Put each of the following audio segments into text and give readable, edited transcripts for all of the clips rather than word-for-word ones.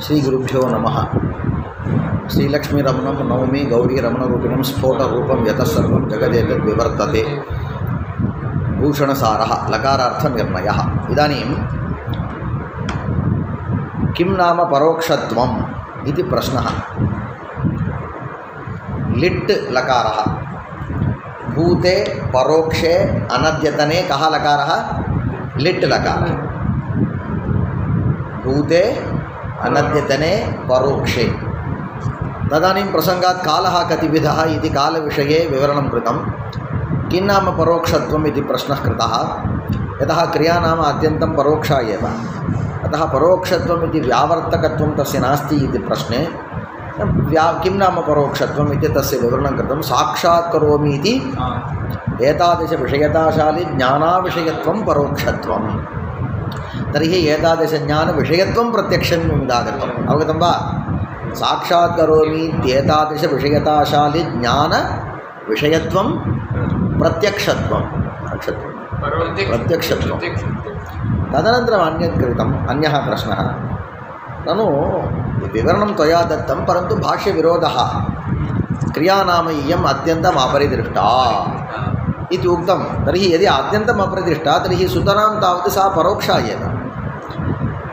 श्री गुरुभ्यो नमः। श्रीलक्ष्मी रमणं नवमी गौरी रमणरूपिणं स्फोटरूपं यतः सर्वं जगदेतद्विवर्तते। भूषणसारः लकारार्थनिर्णयः। इदानीं किं नाम परोक्षत्वम् इति प्रश्नः। लिट् लकारः भूते परोक्षे अनद्यतने कः लकारः? लिट् लकारः। भूते अनद्यतने परोक्षे। तदानीं प्रसंगात् कालः कतिविधः इति कालविषये विवरणं कृतं। किं नाम परोक्षत्वम् इति प्रश्नः कृतः। यतः क्रिया नाम अत्यन्तं परोक्षा एव, अतः परोक्षत्वम् इति व्यावर्तकत्वं तस्य नास्ति इति प्रश्ने किं नाम परोक्षत्वम् इति तस्य विवरणं कृतं। साक्षात् करोमि इति एतादृशविषयताशाली ज्ञानाविषयत्वं परोक्षत्वम्। तर्हि एतादृशज्ञानविषयत्वं प्रत्यक्षं निदागतम्। अवगतं वा? साक्षात् करोमि इत्येतादृशविषयताशाली ज्ञानविषयत्वं प्रत्यक्षत्वं प्रत्यक्षत्वं। तदनन्तरम् अन्यत् कृतम्। अन्यः प्रश्नः, ननु विवरणं त्वया दत्तं, परन्तु भाष्यविरोधः क्रिया नाम इयम् अत्यन्तम् अपरिदृष्टा इति उक्तं। तर्हि यदि अत्यन्तम् अपरिदृष्टा तर्हि सुतरां तावत् सा परोक्षा एव।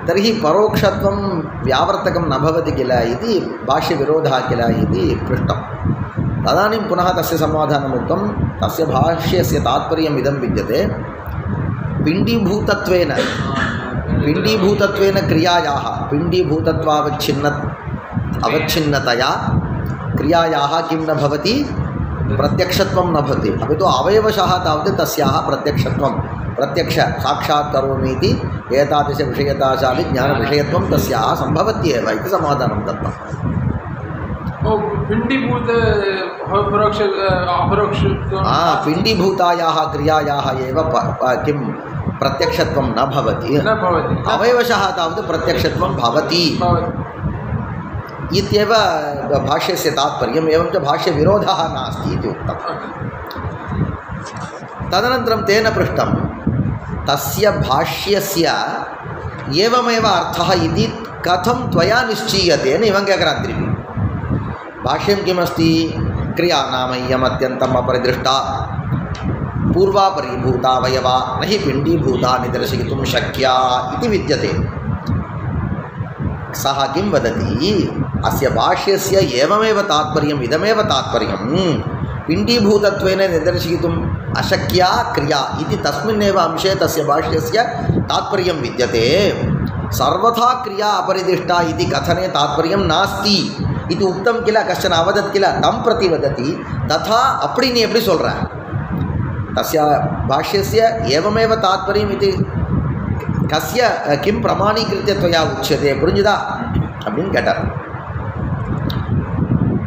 तर्हि परोक्षत्वं व्यावर्तकं न भवति किल इति भाष्यविरोधः किल इति पृष्टं। तदानीं पुनः तस्य समाधानम् उक्तं। तस्य भाष्यस्य तात्पर्यम् इदं विद्यते। पिण्डीभूतत्वेन क्रियायाः अवच्छिन्नतया क्रियायाः किं न भवति? प्रत्यक्षत्वं न भवति। अपि तु अवयवशः तावत् तस्याः प्रत्यक्ष साक्षात् करोमि इति एतादृशविषयताशाली ज्ञानविषयत्वं तस्याः सम्भवत्येव इति समाधानं दत्तम्। पिण्डीभूतायाः क्रियायाः एव किं प्रत्यक्षत्वं न भवति, अवयवशः तावत् प्रत्यक्षत्वं भवति इत्येव भाष्यस्य तात्पर्यम्। एवं च भाष्यविरोधः नास्ति इति उक्तम्। तदनन्तरं तेन पृष्टं, तस्य भाष्यस्य एवमेव अर्थः इति कथं त्वया निश्चीयते? एवं केकरान्ति। भाष्यं किमस्ति? क्रिया नाम इयम् अत्यन्तम् अपरिदृष्टा पूर्वापरिभूतावयवा न हि पिण्डीभूता निदर्शयितुं शक्या इति विद्यते। सः किं वदति? अस्य भाष्यस्य एवमेव तात्पर्यम्, इदमेव तात्पर्यं। पिण्डीभूतत्वेन निदर्शयितुम् अशक्या क्रिया इति तस्मिन्नेव अंशे तस्य भाष्यस्य तात्पर्यं विद्यते। सर्वथा क्रिया अपरिदिष्टा इति कथने तात्पर्यं नास्ति इति उक्तं किल, कश्चन अवदत् किल, तं प्रति वदति। तथा अपि நீ எப்படி சொல்ற? तस्य भाष्यस्य एवमेव तात्पर्यम् इति कस्य किं प्रमाणीकृत्य त्वया उच्यते? पुरुञ्जिदा அப்படின்னு கேட்டார்.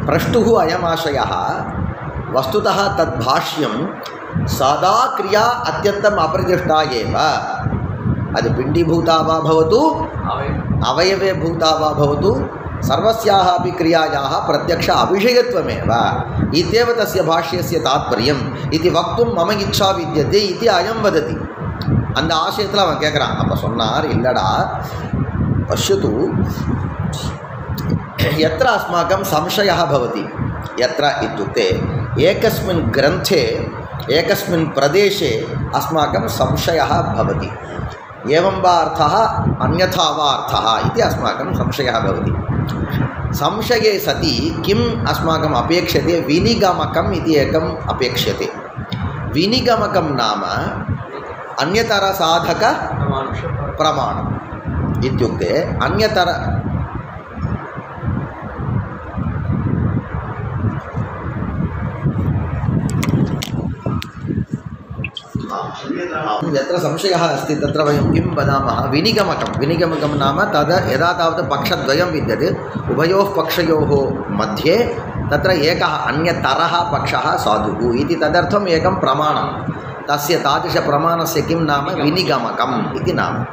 प्रष्टुः अयमाशयः। वस्तुतः तद्भाष्यं सदा क्रिया अत्यन्तम् अपरिदृष्टा एव। अद् पिण्डीभूता वा भवतु अवयवे भूता वा भवतु, सर्वस्याः अपि क्रियायाः प्रत्यक्ष अविषयत्वमेव इत्येव तस्य भाष्यस्य तात्पर्यम् इति वक्तुं मम इच्छा विद्यते इति अयं वदति. அந்த ஆசயத்தில் அவன் கேட்குறான். அப்போ சொன்னார், இல்லடா पश्यतु, यत्र अस्माकं संशयः भवति, यत्र इत्युक्ते एकस्मिन् ग्रन्थे एकस्मिन् प्रदेशे अस्माकं संशयः भवति। एवं वा अर्थः अन्यथा वा अर्थः इति अस्माकं संशयः भवति। संशये सति किम् अस्माकम् अपेक्ष्यते? विनिगमकम् इति एकम् अपेक्ष्यते। विनिगमकं नाम अन्यतरसाधक प्रमाणम् इत्युक्ते अन्यतर यत्र संशयः अस्ति तत्र वयं किं वदामः? विनिगमकं नाम तद् यदा तावत् पक्षद्वयं विद्यते, उभयोः पक्षयोः मध्ये तत्र एकः अन्यतरः पक्षः साधुः इति तदर्थम् एकं प्रमाणं। तस्य तादृशप्रमाणस्य किं नाम? विनिगमकम् इति नाम।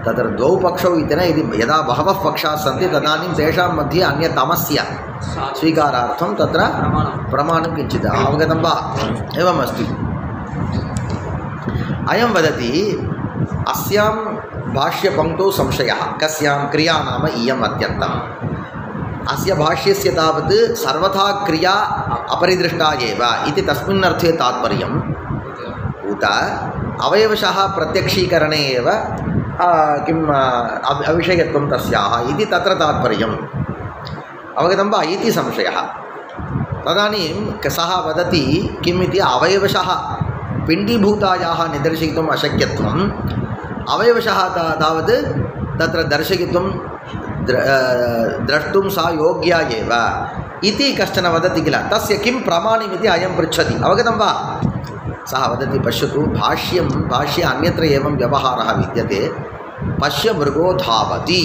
तत्र द्वौ पक्षौ इत्यनेन यदि यदा बहवः पक्षाः सन्ति तदानीं तेषां मध्ये अन्यतमस्य स्वीकारार्थं तत्र प्रमाणं किञ्चित् अवगतं वा? एवमस्ति। अयं वदति अस्यां भाष्यपङ्क्तौ संशयः कस्यां क्रिया नाम इयम् अत्यन्तम् अस्य भाष्यस्य तावत् सर्वथा क्रिया अपरिदृष्टा एव इति तस्मिन् अर्थे तात्पर्यम् उत अवयवशः प्रत्यक्षीकरणे एव किम् अविषयत्वं तस्याः इति तत्र तात्पर्यम् अवगतं वा इति संशयः तदानीं सः वदति किम् इति अवयवशः पिण्डीभूतायाः निदर्शयितुम् अशक्यत्वम् अवयवशः तावत् तत्र दर्शयितुं द्रष्टुं सा योग्या एव इति कश्चन वदति किल तस्य किं प्रमाणमिति अयं पृच्छति अवगतं वा सः वदति पश्यतु भाष्ये अन्यत्र एवं व्यवहारः विद्यते पश्य मृगो धावति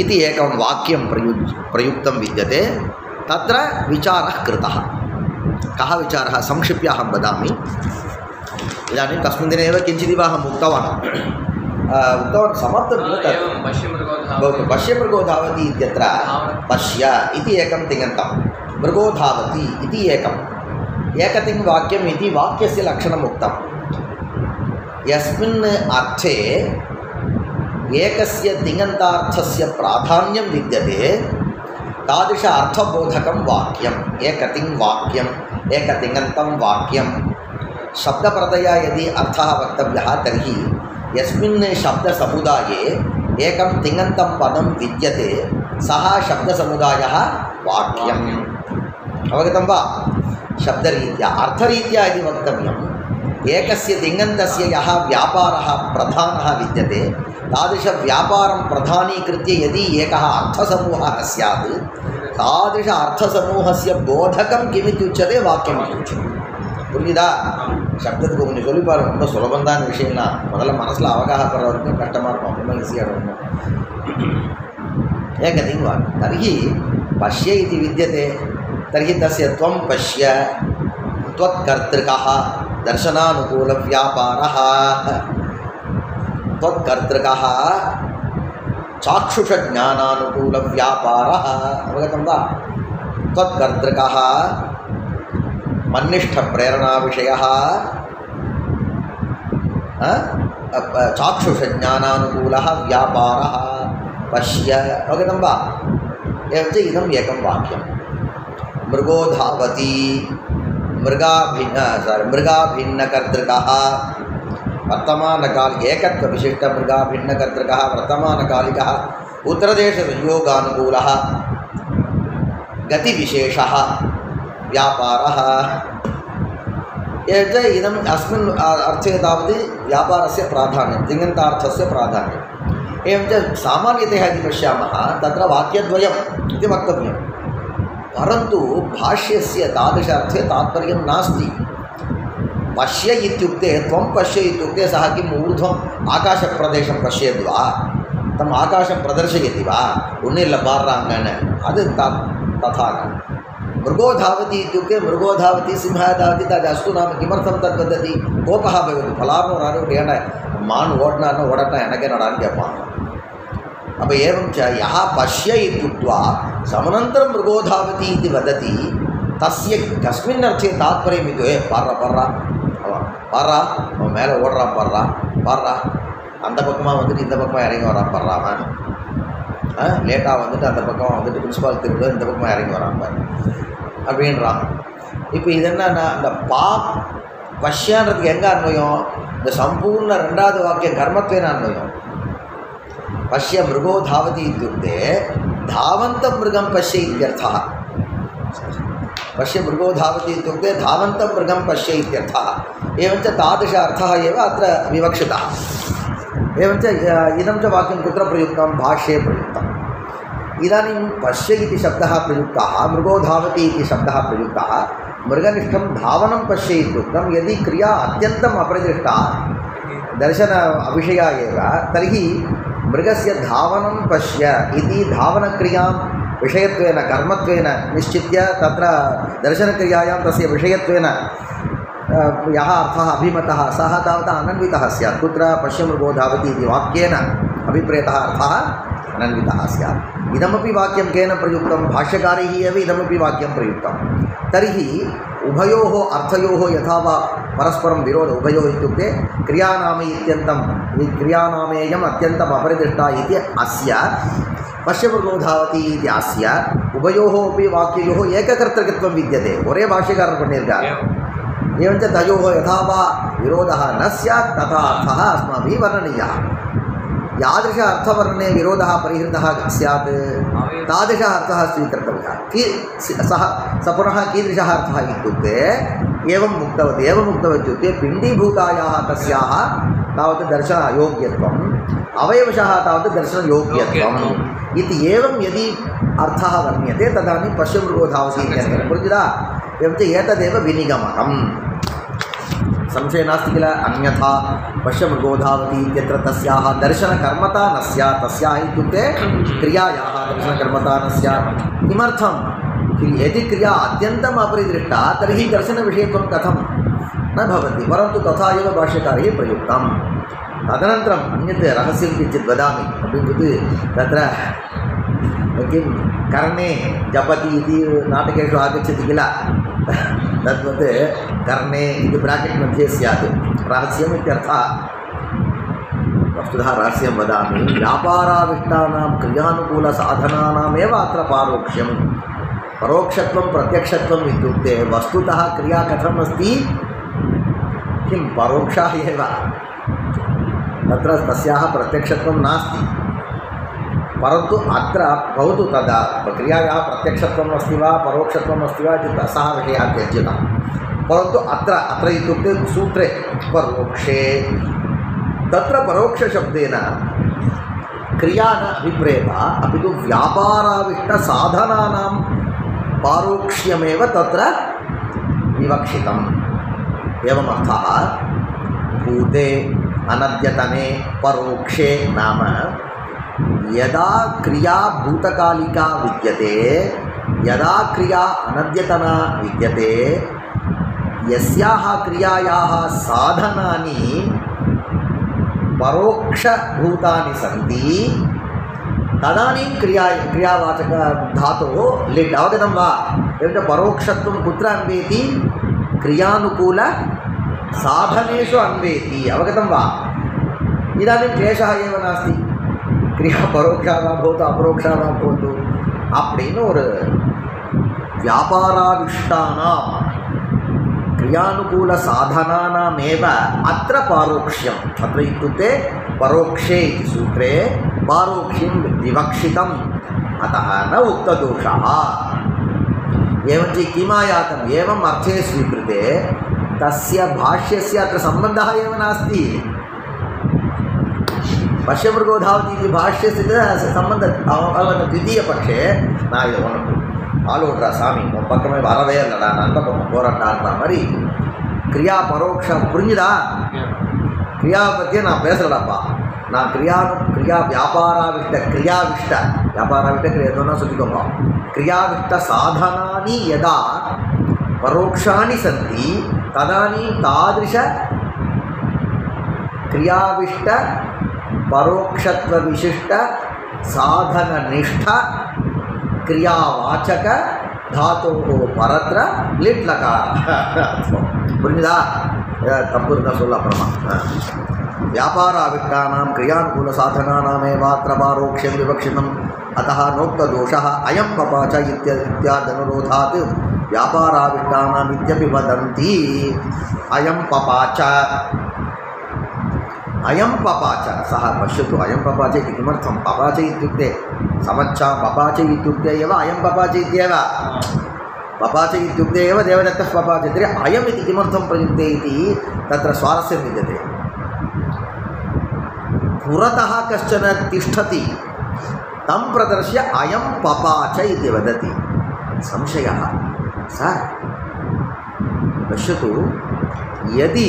इति एकं वाक्यं प्रयुक्तं विद्यते तत्र विचारः कृतः कः विचारः संक्षिप्य अहं वदामि इदानीं तस्मिन् दिने एव किञ्चिदिव अहम् उक्तवान् समर्थं भवतु पश्य मृगो धावति इत्यत्र पश्य इति एकं तिङन्तं मृगो धावति इति एकतिङ् वाक्यम् इति वाक्यस्य लक्षणम् उक्तं यस्मिन् अर्थे एकस्य तिङन्तार्थस्य प्राधान्यं विद्यते तादृश अर्थबोधकं वाक्यम् एकतिङ् वाक्यम् एकतिङन्तं वाक्यं शब्दप्रदय यदि अर्थः वक्तव्यः तर्हि यस्मिन् शब्दसमुदाये एकं तिङन्तं पदं विद्यते सः शब्दसमुदायः वाक्यम् अवगतं वा शब्दरीत्या अर्थरीत्या यदि वक्तव्यम् एकस्य तिङन्तस्य यः व्यापारः प्रधानः विद्यते तादृशव्यापारं प्रधानीकृत्य यदि एकः अर्थसमूहः स्यात् तादृश अर्थसमूहस्य बोधकं किमिति उच्यते वाक्यमिति उच्यते புரியுதா சப்தத்துக்கு கொஞ்சம் சொல்லி பாருங்க ரொம்ப சுலபந்தான விஷயம் தான் முதல்ல மனசில் அவகாசப்படுற வரைக்கும் கஷ்டமாக இருக்கும் ரொம்ப ஈஸியாக இருக்கும் एकतिङ् वाक्यं तर्हि पश्य इति विद्यते तर्हि तस्य त्वं पश्य त्वत्कर्तृकः दर्शनानुकूलव्यापारः त्वत्कर्तृकः चाक्षुषज्ञानानुकूलव्यापारः अवगतं वा त्वत्कर्तृकः मन्निष्ठप्रेरणाविषयः चाक्षुषज्ञानानुकूलः व्यापारः पश्य अवगतं वा एवञ्च इदम् एकं वाक्यं मृगो धावति मृगाभिन्नकर्तृकः वर्तमानकाल एकत्वविशिष्टमृगाभिन्नकर्तृकः वर्तमानकालिकः उत्तरदेशसंयोगानुकूलः गतिविशेषः व्यापारः एवञ्च इदम् अस्मिन् अर्थे तावत् व्यापारस्य प्राधान्यं तिङन्तार्थस्य प्राधान्यम् एवञ्च सामान्यतया यदि पश्यामः तत्र वाक्यद्वयम् इति वक्तव्यं परन्तु भाष्यस्य तादृश अर्थे तात्पर्यं नास्ति पश्य इत्युक्ते त्वं पश्य इत्युक्ते सः किम् ऊर्ध्वम् आकाशप्रदेशं पश्येद्वा तम् आकाशं प्रदर्शयति वा उन्निल्ल पार्राङ्गन अद् तथा न मृगो धावति इत्युक्ते मृगो धावति सिंहः धावति तदस्तु नाम किमर्थं तद् वदति कोपः भवति फलार्नो रानु ஏன்னா மான் ஓடினான்னு ஓடட்டா எனக்கு என்னடான்னு கேட்பான் அப்போ एवं च यः पश्य इत्युक्त्वा समनन्तरं मृगो धावति इति वदति तस्य कस्मिन् अर्थे तात्पर्यम् इति पार्रा पार्रा पार्रा அவன் மேலே ஓடுறான் பாடுறா பாடுறா அந்த பக்கமாக வந்துட்டு இந்த பக்கமாக இறங்கி வரான் பாடுறா அவன் லேட்டாக வந்துட்டு அந்த பக்கம் வந்துட்டு பிரின்சிபால் திருவிழா இந்த பக்கமாக இறங்கி வரான் பாரு அப்படின்றான் இப்போ இது என்னன்னா இந்த பஷ்யன்றதுக்கு எங்கே அன்வயம் இந்த சம்பூர்ண ரெண்டாவது வாக்கியம் கர்மத்வேன அன்வயம் पश्य मृगो धावति इत्युक्ते धावन्तं मृगं पश्य इत्यर्थः पश्य मृगो धावति इत्युक्ते धावन्तं मृगं पश्य इत्यर्थः एवञ्च तादृश अर्थः एव अत्र विवक्षितः एवञ्च इदं च वाक्यं कुत्र प्रयुक्तं भाष्ये प्रयुक्तम् इदानीं पश्य इति शब्दः प्रयुक्तः मृगो धावति इति शब्दः प्रयुक्तः मृगनिष्ठं धावनं पश्य इत्युक्तं यदि क्रिया अत्यन्तम् अपरिदृष्टा दर्शन अविषया एव तर्हि मृगस्य धावनं पश्य इति धावनक्रियां विषयत्वेन कर्मत्वेन निश्चित्य तत्र दर्शनक्रियायां तस्य विषयत्वेन यः अर्थः अभिमतः सः तावत् अनन्वितः स्यात् कुत्र पश्य मृगो धावति इति वाक्येन अभिप्रेतः अर्थः अनन्वितः स्यात् इदमपि वाक्यं केन प्रयुक्तं भाष्यकारैः एव इदमपि वाक्यं प्रयुक्तं तर्हि उभयोः अर्थयोः यथा वा परस्परं विरोध उभयोः इत्युक्ते क्रियानाम इत्यन्तं क्रियानामेयम् अत्यन्तम् अपरिदृष्टा इति अस्य पश्यमृगोधावती इति अस्य उभयोः अपि वाक्ययोः एककर्तृकत्वं विद्यते ஒரே भाष्यकारः பண்ணியிருக்கார் एवञ्च तयोः यथा वा विरोधः न स्यात् तथा अर्थः अस्माभिः वर्णनीयः यादृश अर्थवर्णने विरोधः परिहृतः स्यात् तादृशः अर्थः स्वीकर्तव्यः सः पुनः कीदृशः अर्थः इत्युक्ते एवम् उक्तवती इत्युक्ते पिण्डीभूतायाः तस्याः तावत् दर्शन अयोग्यत्वम् अवयवशः तावत् दर्शनयोग्यत्वम् इति एवं यदि अर्थः वर्ण्यते तदानीं पश्यमृगोधावती इत्यनेन पुरुषदा एवञ्च एतदेव विनिगमकम् संशय नास्ति किल अन्यथा पश्यमृगोधावती इत्यत्र तस्याः दर्शनकर्मता न स्यात् तस्याः इत्युक्ते क्रियायाः दर्शनकर्मता न स्यात् किमर्थं यदि क्रिया अत्यन्तम् अपरिदृष्टा तर्हि दर्शनविषयत्वं कथं न भवति परन्तु तथा एव भाष्यकारैः प्रयुक्तं तदनन्तरम् अन्यत् रहस्यं किञ्चित् वदामि इत्युक्ते तत्र किं कर्णे जपति इति नाटकेषु आगच्छति किल तद्वत् कर्णे इति ब्राकेट् मध्ये स्यात् रहस्यम् इत्यर्थः वस्तुतः रहस्यं वदामि व्यापाराविष्टानां क्रियानुकूलसाधनानामेव अत्र पारोक्ष्यं परोक्षत्वं प्रत्यक्षत्वम् इत्युक्ते वस्तुतः क्रिया कथम् अस्ति किं परोक्षा एव तत्र तस्याः प्रत्यक्षत्वं नास्ति परन्तु अत्र भवतु तदा क्रियायाः प्रत्यक्षत्वम् अस्ति वा परोक्षत्वम् अस्ति वा इति सः विषयः त्यज्यतां परन्तु अत्र इत्युक्ते सूत्रे परोक्षे तत्र परोक्षशब्देन क्रिया न अभिप्रेता अपि तु व्यापाराविष्टसाधनानां पारोक्ष्यमेव तत्र विवक्षितम् एवमर्थः भूते अनद्यतने परोक्षे नाम यदा क्रिया भूतकालिका विद्यते यदा क्रिया अनद्यतना विद्यते यस्याः क्रियायाः साधनानि परोक्षभूतानि सन्ति तदानीं क्रियावाचक धातोः लिट् अवगतं वा एवञ्च परोक्षत्वं कुत्र अन्वेति क्रियानुकूलसाधनेषु अन्वेति अवगतं वा इदानीं क्लेशः एव नास्ति क्रिया परोक्षा वा भवतु अपरोक्षा वा भवतु அப்படின்னு ஒரு व्यापाराविष्टानां क्रियानुकूलसाधनानामेव अत्र पारोक्ष्यम् अत्र इत्युक्ते परोक्षे इति सूत्रे पारोक्ष्यं विवक्षितम् अतः न उक्तदोषः एवञ्च किमायातम् एवम् अर्थे स्वीकृते तस्य भाष्यस्य अत्र सम्बन्धः एव नास्ति पश्यमृगोधावती इति भाष्यस्य सम्बन्धः द्वितीयपक्षे நான் இதை ஒன்று ஆள் விட்றா சாமி உன் பக்கமே வரவே இல்லைடா நான் அந்த பக்கம் போராட்டான்ற மாதிரி கிரியா பரோட்சம் புரிஞ்சுதா கிரியாவை பற்றியே நான் பேசலடாப்பா நான் கிரியா வியாபாராவிஷ்ட கிரியாவிஷ்ட கிரியா எதுனா சொல்லிக்கோங்க கிரியாவிஷ்ட சாதனானி யதா பரோக்ஷாணி சந்தி ததானி தாதிருஷ கிரியாவிஷ்ட परोक्षत्व विशिष्ट साधन निष्ठ क्रियावाचक धातोः परत्र लिट् लकार புரியுதா தப்பு இருந்தால் சொல்ல அப்புறமா व्यापाराविष्टानां क्रियानुकूलसाधनानामेवात्र पारोक्ष्यं विवक्षितम् अतः नोक्तदोषः अयं पपाच इत्यादनुरोधात् व्यापाराविष्टानाम् इत्यपि वदन्ति अयं पपाच अयं पपाच सः पश्यतु अयं पपाच इति किमर्थं पपाच इत्युक्ते समच्छा पपाच इत्युक्ते एव अयं पपाच इत्येव पपाच इत्युक्ते एव देवदत्तः पपाच तर्हि अयम् इति किमर्थं प्रयुक्ते इति तत्र स्वारस्यं विद्यते पुरतः कश्चन तिष्ठति तं प्रदर्श्य अयं पपाच इति वदति संशयः सः पश्यतु यदि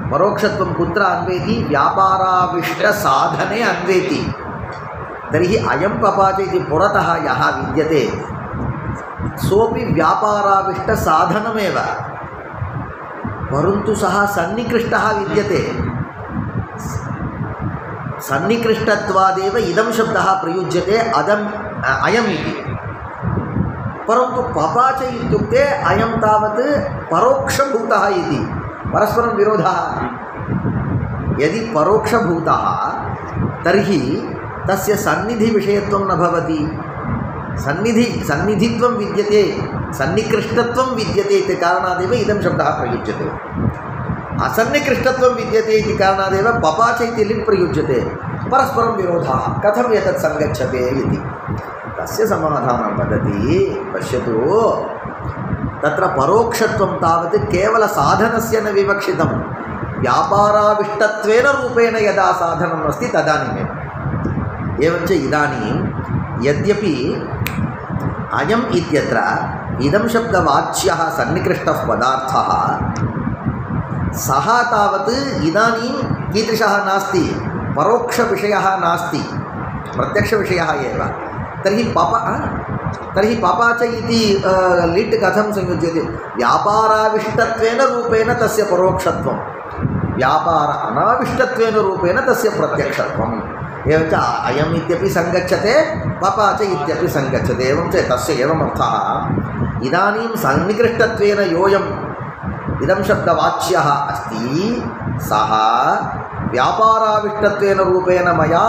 परोक्षत्वं कुत्र अन्वेति व्यापाराविष्टसाधने अन्वेति तर्हि अयं पपाच इति पुरतः यः विद्यते सोऽपि व्यापाराविष्टसाधनमेव परन्तु सः सन्निकृष्टः विद्यते सन्निकृष्टत्वादेव इदं शब्दः प्रयुज्यते अयम् इति परन्तु पपाच इत्युक्ते अयं तावत् परोक्षभूतः इति परस्परं विरोधः यदि परोक्षभूतः तर्हि तस्य सन्निधिविषयत्वं न भवति सन्निधित्वं विद्यते सन्निकृष्टत्वं विद्यते इति कारणादेव इदं शब्दः प्रयुज्यते असन्निकृष्टत्वं विद्यते इति कारणादेव पपाच इति लिट् प्रयुज्यते परस्परं विरोधः कथम् एतत् सङ्गच्छते इति तस्य समाधानं वदति पश्यतु तत्र परोक्षत्वं तावत् केवलसाधनस्य न विवक्षितं व्यापाराविष्टत्वेन रूपेण यदा साधनम् अस्ति तदानीमेव एवञ्च इदानीं यद्यपि अयम् इत्यत्र इदं शब्दवाच्यः सन्निकृष्टः पदार्थः सः तावत् इदानीं कीदृशः नास्ति परोक्षविषयः नास्ति प्रत्यक्षविषयः एव तर्हि पपाच इति लिट् कथं संयुज्यते व्यापाराविष्टत्वेन रूपेण तस्य परोक्षत्वं व्यापार अनाविष्टत्वेन रूपेण तस्य प्रत्यक्षत्वम् एवञ्च अयम् इत्यपि सङ्गच्छते पपाच इत्यपि सङ्गच्छते एवञ्च तस्य एवमर्थः इदानीं सन्निकृष्टत्वेन योऽयम् इदं शब्दवाच्यः अस्ति सः व्यापाराविष्टत्वेन रूपेण मया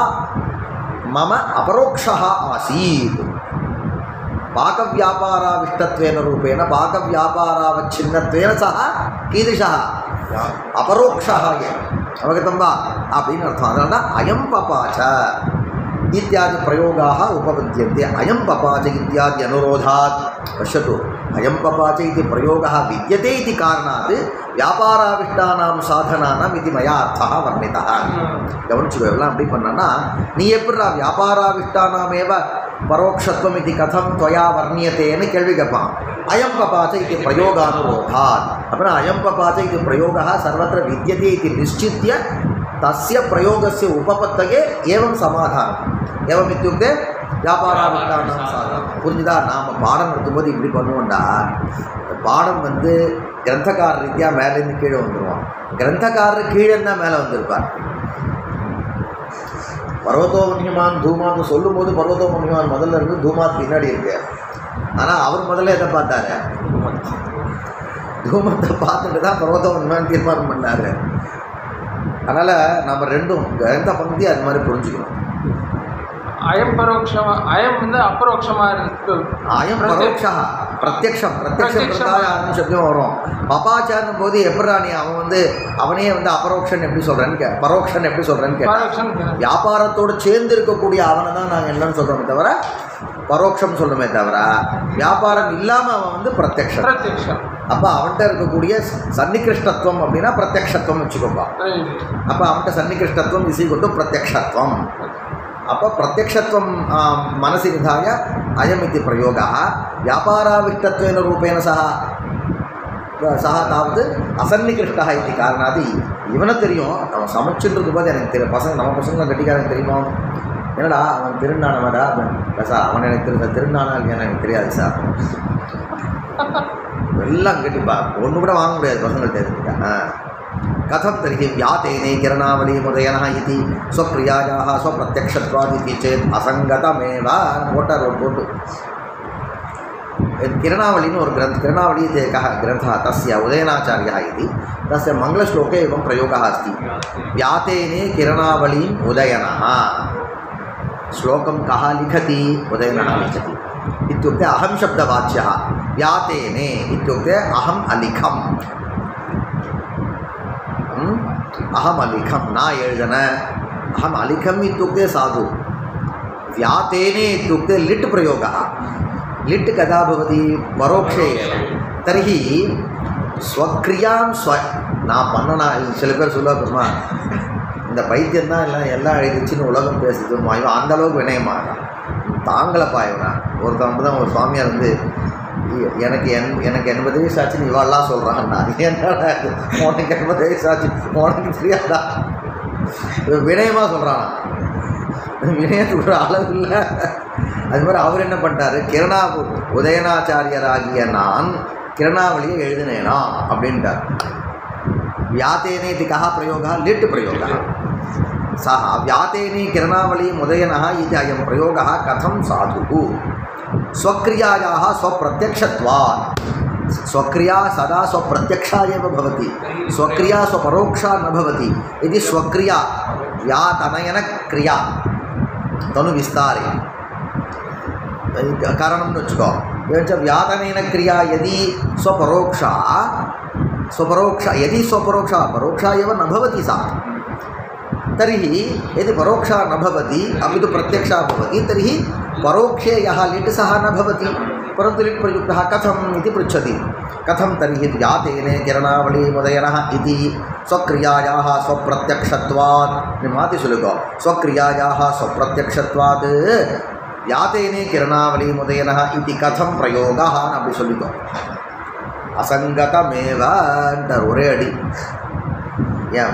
मम अपरोक्षः आसीत् पाकव्यापाराविष्टत्वेन रूपेण पाकव्यापारावच्छिन्नत्वेन सः कीदृशः अपरोक्षः अवगतं वा அப்படின்னு அர்த்தம் அதனால அயம் பபாச்ச इत्यादि प्रयोगाः उपपद्यन्ते अयं पपाच इत्यादि अनुरोधात् पश्यतु अयं पपाच इति प्रयोगः विद्यते इति कारणात् व्यापाराविष्टानां साधनानाम् इति मया अर्थः वर्णितः கவனிச்சுக்கோ எல்லாம் அப்படி பண்ணனா நீ எப்படிடா व्यापाराविष्टानामेव परोक्षत्वम् इति कथं त्वया वर्ण्यतेன்னு கேள்வி கேட்பான் अयं पपाच इति प्रयोगानुरोधात् अपना अयं पपाच इति प्रयोगः सर्वत्र विद्यते इति निश्चित्य तस्य प्रयोगस्य उपपत्तये एवं समाधानम् एवम् इत्युक्ते व्यापाराविष्टानां साधनं புரிஞ்சுதா நாம் பாடம் நடத்தும்போது இப்படி பண்ணுவோம்டா பாடம் வந்து கிரந்தக்கார ரீதியாக மேலேருந்து கீழே வந்துடுவோம் கிரந்தக்காரர் கீழே தான் மேலே வந்திருப்பார் பர்வதோ முன்னியமான் தூமான்னு சொல்லும்போது பர்வதோ முன்னியமான் முதல்ல இருந்து தூமாத் பின்னாடி இருக்கு ஆனால் அவர் முதல்ல எதை பார்த்தாரு தூமத்தை பார்த்துட்டு தான் பர்வதோ முன்னியமான் தீர்மானம் பண்ணார் அதனால் நம்ம ரெண்டும் எந்த பகுதி அது மாதிரி புரிஞ்சுக்கணும் அயம் பரோட்சமா அயம் வந்து அப்பரோட்சமாக இருக்கு அயம் பரோட்சா பிரத்யக்ஷம் பிரத்யக்ஷம் சப்தம் வரும் பபாச்சாரும் போது எப்படா நீ அவன் வந்து அவனே வந்து அபரோக்ஷன் எப்படி சொல்கிறேன்னு பரோக்ஷன் எப்படி சொல்கிறேன்னு வியாபாரத்தோடு சேர்ந்து இருக்கக்கூடிய அவனை தான் நாங்கள் என்னன்னு சொல்கிறோமே தவிர பரோட்சம் சொல்லுமே தவிர வியாபாரம் இல்லாமல் அவன் வந்து பிரத்யக்ஷம் அப்போ அவன்கிட்ட இருக்கக்கூடிய சன்னிகிருஷ்டத்துவம் அப்படின்னா பிரத்யக்ஷத்துவம் வச்சுக்கோப்பா அப்போ அவன்கிட்ட சன்னிகிருஷ்டத்துவம் இசி கொண்டு பிரத்யக்ஷத்துவம் அப்போ பிரத்யக்ஷத்துவம் मनसि निधाय अयमिति प्रयोगः व्यापाराविष्टत्वेन रूपेण सः तावत् असन्निकृष्टः इति कारणात् इवனை தெரியும் அவன் சமைச்சுட்டு போது எனக்கு தெரியும் பசங்க நம்ம பசங்க கட்டிக்காரன் தெரியுமா என்னடா அவன் திருநானவடா சார் அவன் எனக்கு தெரியும் திருநானா இல்லையா எனக்கு தெரியாது சார் எல்லாம் கட்டிப்பா ஒன்று கூட வாங்க முடியாது பசங்கள்ட்ட இருக்குங்க कथं तर्हि व्यातेने किरणावलीमुदयनः इति स्वप्रियायाः स्वप्रत्यक्षत्वादिति चेत् असङ्गतमेव पोट्टु किरणावलिன்னு ஒரு ग्रन्थ किरणावली इति एकः ग्रन्थः तस्य उदयनाचार्यः इति तस्य मङ्गलश्लोके एवं प्रयोगः अस्ति व्यातेने किरणावलीम् उदयनः श्लोकं कः लिखति उदयनः लिखति इत्युक्ते अहं शब्दवाच्यः व्यातेने इत्युक्ते अहम् अलिखम् अहम अलिखम ना एळुदन अहम अलिखम इत्युक्ते साधु व्यातेने इत्युक्ते लिट् प्रयोगः लिट् कदा भवति परोक्षे तर्हि स्वक्रियां நான் பண்ணனா சில பேர் சொல்லுவாங்க இந்த பைத்தியம் தான் எல்லாம் எல்லாம் எழுதிச்சுன்னு உலகம் பேசுது இவன் அந்த அளவுக்கு வினயமா தாங்களப்பா இவனா ஒருத்தவங்க தான் ஒரு சுவாமியார் வந்து எனக்கு 80 வயசு ஆச்சுன்னு இவாள்லாம் சொல்கிறான்னா என்னடா உனக்கு 80 வயசு ஆச்சு உனக்கு தெரியாதா வினயமாக சொல்கிறானா வினயத்துக்கு அளவு இல்லை அது மாதிரி அவர் என்ன பண்ணிட்டாரு உதயனாச்சாரியராகிய நான் கிரணாவளியை எழுதினேனா அப்படின்ட்டார் व्यातेने इति कः प्रयोगः लिट् प्रयोगः सः व्यातेने किरणावली मुदयनः इति अयं प्रयोगः कथं साधुः स्वक्रियायाः स्वप्रत्यक्षत्वात् स्वक्रिया सदा स्वप्रत्यक्षा एव भवति स्वक्रिया स्वपरोक्षा न भवति यदि स्वक्रिया व्यातनयनक्रिया तनुविस्तारे कारणं नोच्చుకో एवञ्च व्यातनयनक्रिया यदि स्वपरोक्षा यदि स्वपरोक्षा परोक्षा एव न भवति सा तर्हि यदि परोक्षा न भवति अपि तु प्रत्यक्षा भवति तर्हि परोक्षे यः लिट् सः न भवति परन्तु लिट् प्रयुक्तः कथम् इति पृच्छति कथं तर्हि व्यातेने किरणावलीमुदयनः इति स्वक्रियायाः स्वप्रत्यक्षत्वात् निमातिशुलुको स्वक्रियायाः स्वप्रत्यक्षत्वात् व्यातेने किरणावलीमुदयनः इति कथं प्रयोगः अपि शुलुको असङ्गतमेव ஒரே அடி ஏன்